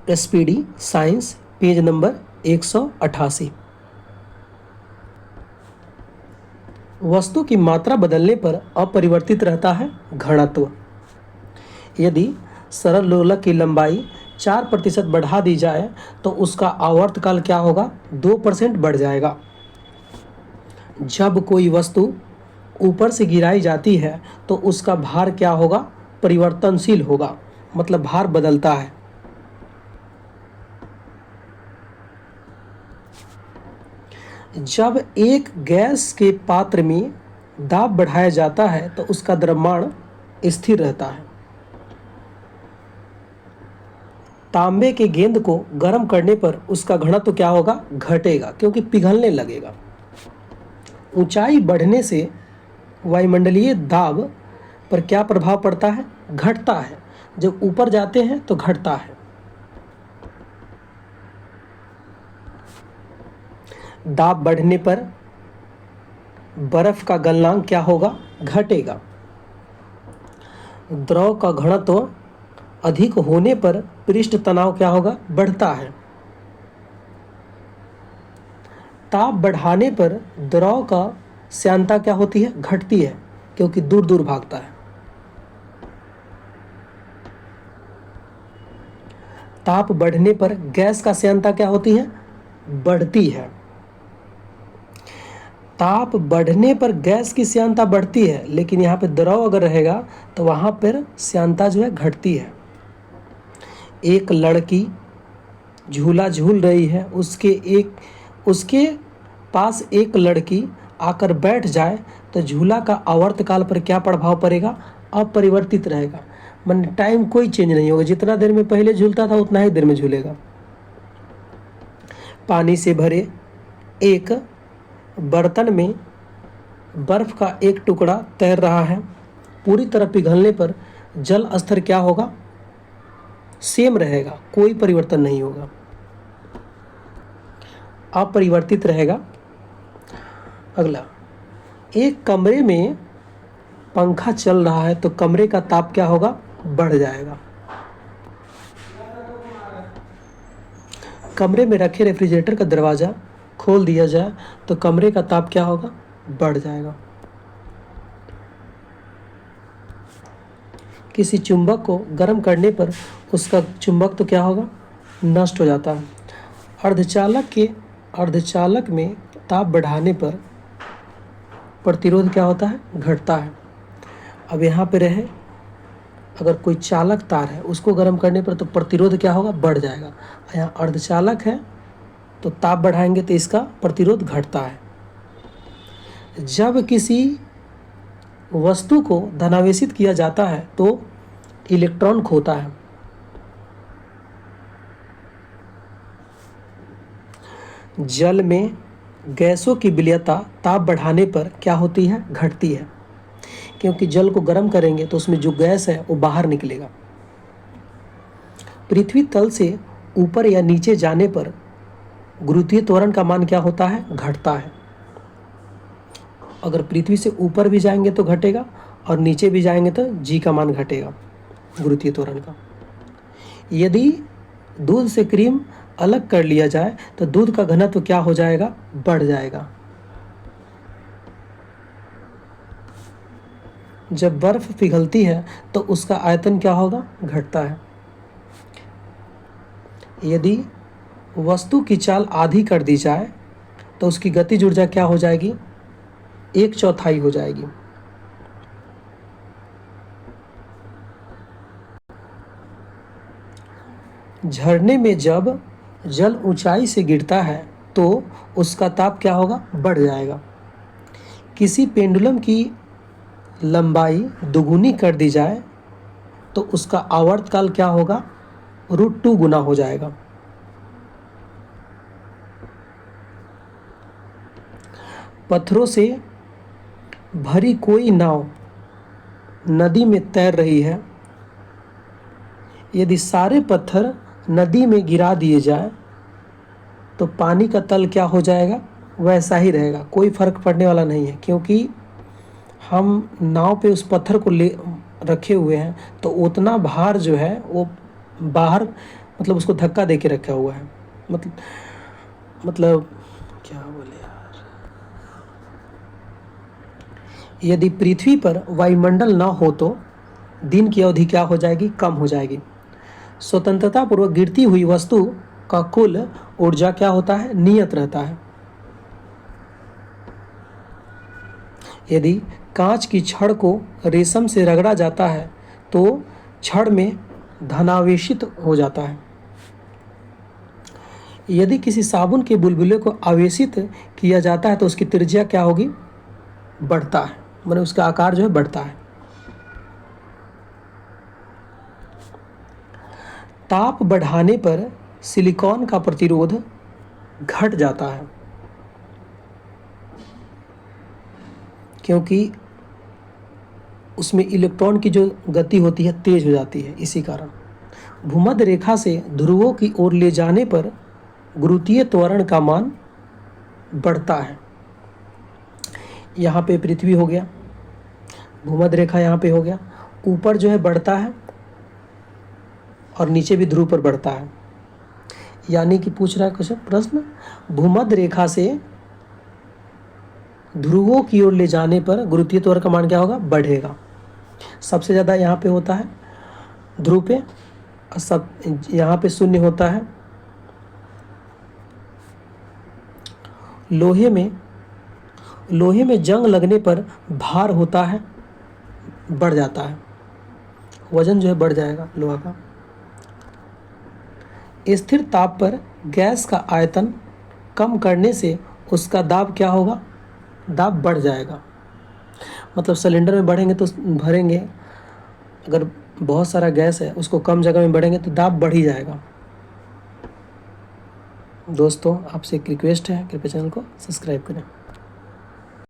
SPD science, page number 188। वस्तु की मात्रा बदलने पर अपरिवर्तित रहता है घनत्व। यदि सरल लोलक की लंबाई 4% बढ़ा दी जाए तो उसका आवर्तकाल क्या होगा? 2% बढ़ जाएगा। जब कोई वस्तु ऊपर से गिराई जाती है तो उसका भार क्या होगा? परिवर्तनशील होगा, मतलब भार बदलता है। जब एक गैस के पात्र में दाब बढ़ाया जाता है तो उसका द्रव्यमान स्थिर रहता है। तांबे के गेंद को गर्म करने पर उसका घनत्व क्या होगा? घटेगा, क्योंकि पिघलने लगेगा। ऊंचाई बढ़ने से वायुमंडलीय दाब पर क्या प्रभाव पड़ता है? घटता है। जब ऊपर जाते हैं तो घटता है। दाब बढ़ने पर बर्फ का गलनांक क्या होगा? घटेगा। द्रव का घनत्व अधिक होने पर पृष्ठ तनाव क्या होगा? बढ़ता है। ताप बढ़ाने पर द्रव का श्यानता क्या होती है? घटती है, क्योंकि दूर दूर भागता है। ताप बढ़ने पर गैस का श्यानता क्या होती है? बढ़ती है। ताप बढ़ने पर गैस की श्यानता बढ़ती है, लेकिन यहाँ पे द्रव अगर रहेगा तो वहाँ पर श्यानता जो है घटती है। एक लड़की झूला झूल रही है, उसके पास एक लड़की आकर बैठ जाए तो झूला का आवर्तकाल पर क्या प्रभाव पड़ेगा? अपरिवर्तित रहेगा। माने टाइम कोई चेंज नहीं होगा, जितना देर में पहले झूलता था उतना ही देर में झूलेगा। पानी से भरे एक बर्तन में बर्फ का एक टुकड़ा तैर रहा है। पूरी तरह पिघलने पर जल स्तर क्या होगा? सेम रहेगा, कोई परिवर्तन नहीं होगा, अपरिवर्तित रहेगा। अगला, एक कमरे में पंखा चल रहा है तो कमरे का ताप क्या होगा? बढ़ जाएगा। कमरे में रखे रेफ्रिजरेटर का दरवाज़ा खोल दिया जाए तो कमरे का ताप क्या होगा? बढ़ जाएगा। किसी चुंबक को गर्म करने पर उसका चुंबक तो क्या होगा? नष्ट हो जाता है। अर्धचालक में ताप बढ़ाने पर प्रतिरोध क्या होता है? घटता है। अब यहाँ पे रहे, अगर कोई चालक तार है उसको गर्म करने पर तो प्रतिरोध क्या होगा? बढ़ जाएगा। यहाँ अर्धचालक है तो ताप बढ़ाएंगे तो इसका प्रतिरोध घटता है। जब किसी वस्तु को धनावेशित किया जाता है तो इलेक्ट्रॉन खोता है। जल में गैसों की विलयता ताप बढ़ाने पर क्या होती है? घटती है, क्योंकि जल को गर्म करेंगे तो उसमें जो गैस है वो बाहर निकलेगा। पृथ्वी तल से ऊपर या नीचे जाने पर गुरुत्वीय त्वरण का मान क्या होता है? घटता है। अगर पृथ्वी से ऊपर भी जाएंगे तो घटेगा और नीचे भी जाएंगे तो जी का मान घटेगा, गुरुत्वीय त्वरण का। यदि दूध से क्रीम अलग कर लिया जाए तो दूध का घनत्व क्या हो जाएगा? बढ़ जाएगा। जब बर्फ पिघलती है तो उसका आयतन क्या होगा? घटता है। यदि वस्तु की चाल आधी कर दी जाए तो उसकी गतिज ऊर्जा क्या हो जाएगी? 1/4 हो जाएगी। झरने में जब जल ऊंचाई से गिरता है तो उसका ताप क्या होगा? बढ़ जाएगा। किसी पेंडुलम की लंबाई दुगुनी कर दी जाए तो उसका आवर्तकाल क्या होगा? √2 गुना हो जाएगा। पत्थरों से भरी कोई नाव नदी में तैर रही है। यदि सारे पत्थर नदी में गिरा दिए जाए तो पानी का तल क्या हो जाएगा? वैसा ही रहेगा, कोई फर्क पड़ने वाला नहीं है, क्योंकि हम नाव पे उस पत्थर को ले रखे हुए हैं तो उतना भार जो है वो बाहर मतलब उसको धक्का दे के रखा हुआ है। मतलब क्या बोले यार, यदि पृथ्वी पर वायुमंडल ना हो तो दिन की अवधि क्या हो जाएगी, कम हो जाएगी। स्वतंत्रता पूर्वक गिरती हुई वस्तु का कुल ऊर्जा क्या होता है, नियत रहता है। यदि कांच की छड़ को रेशम से रगड़ा जाता है तो छड़ में धनावेशित हो जाता है। यदि किसी साबुन के बुलबुले को आवेशित किया जाता है तो उसकी त्रिज्या क्या होगी, बढ़ता है, माने उसका आकार जो है बढ़ता है। ताप बढ़ाने पर सिलिकॉन का प्रतिरोध घट जाता है क्योंकि उसमें इलेक्ट्रॉन की जो गति होती है तेज हो जाती है। इसी कारण भूमध्य रेखा से ध्रुवों की ओर ले जाने पर गुरुत्वीय त्वरण का मान बढ़ता है। यहाँ पे पृथ्वी हो गया, भूमध्य रेखा यहाँ पे हो गया, ऊपर जो है बढ़ता है और नीचे भी ध्रुव पर बढ़ता है। यानी कि पूछ रहा है क्वेश्चन प्रश्न, भूमध्य रेखा से ध्रुवों की ओर ले जाने पर गुरुत्वीय त्वरण का मान क्या होगा, बढ़ेगा। सबसे ज़्यादा यहाँ पे होता है ध्रुव पे, सब यहाँ पे शून्य होता है। लोहे में जंग लगने पर भार होता है, बढ़ जाता है, वजन जो है बढ़ जाएगा लोहा का। स्थिर ताप पर गैस का आयतन कम करने से उसका दाब क्या होगा, दाब बढ़ जाएगा। मतलब सिलेंडर में बढ़ेंगे तो भरेंगे, अगर बहुत सारा गैस है उसको कम जगह में बढ़ेंगे तो दाब बढ़ ही जाएगा। दोस्तों आपसे एक रिक्वेस्ट है, कृपया चैनल को सब्सक्राइब करें।